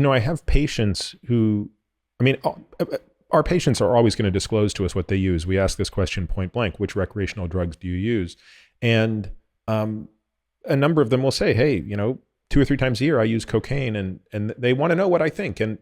I have patients who, our patients are always going to disclose to us what they use. We ask this question point blank: which recreational drugs do you use? And a number of them will say, hey, 2 or 3 times a year I use cocaine, and they want to know what I think. And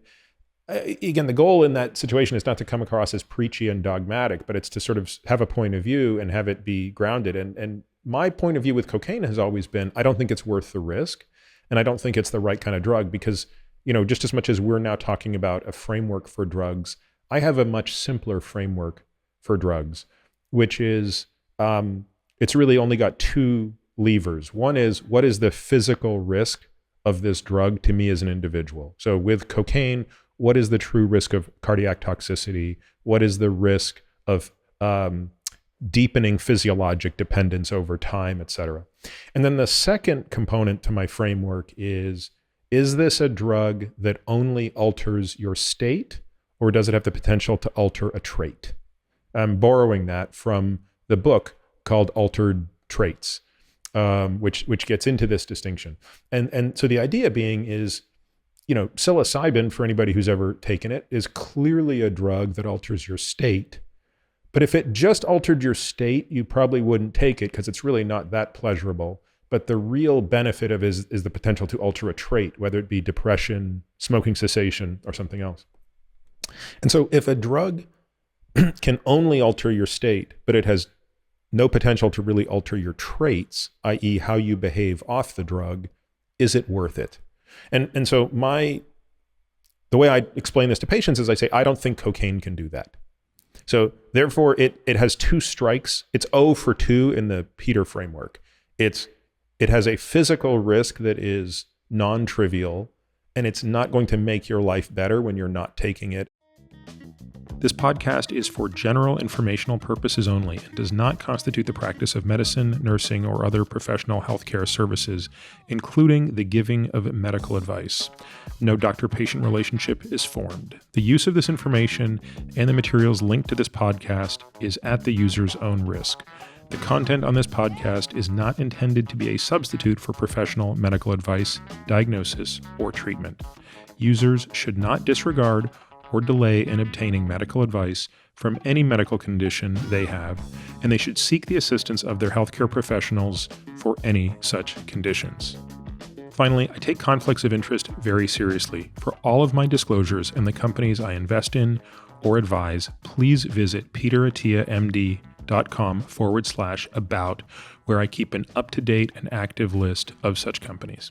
again, the goal in that situation is not to come across as preachy and dogmatic, but it's to sort of have a point of view and have it be grounded. And my point of view with cocaine has always been, I don't think it's worth the risk, and I don't think it's the right kind of drug because, just as much as we're now talking about a framework for drugs, I have a much simpler framework for drugs, which is it's really only got 2 levers. One is, what is the physical risk of this drug to me as an individual? So with cocaine, what is the true risk of cardiac toxicity? What is the risk of deepening physiologic dependence over time, et cetera? And then the second component to my framework is this a drug that only alters your state, or does it have the potential to alter a trait? I'm borrowing that from the book called Altered Traits, which gets into this distinction. And so the idea being is, psilocybin, for anybody who's ever taken it, is clearly a drug that alters your state. But if it just altered your state, you probably wouldn't take it because it's really not that pleasurable. But the real benefit of it is the potential to alter a trait, whether it be depression, smoking cessation, or something else. And so if a drug can only alter your state, but it has no potential to really alter your traits, i.e. how you behave off the drug, is it worth it? And so the way I explain this to patients is I say, I don't think cocaine can do that. So therefore it has 2 strikes. It's 0 for 2 in the Peter framework. It has a physical risk that is non-trivial, and it's not going to make your life better when you're not taking it. This podcast is for general informational purposes only and does not constitute the practice of medicine, nursing, or other professional healthcare services, including the giving of medical advice. No doctor-patient relationship is formed. The use of this information and the materials linked to this podcast is at the user's own risk. The content on this podcast is not intended to be a substitute for professional medical advice, diagnosis, or treatment. Users should not disregard or delay in obtaining medical advice from any medical condition they have, and they should seek the assistance of their healthcare professionals for any such conditions. Finally, I take conflicts of interest very seriously. For all of my disclosures and the companies I invest in or advise, please visit peterattiamd.com/about, where I keep an up-to-date and active list of such companies.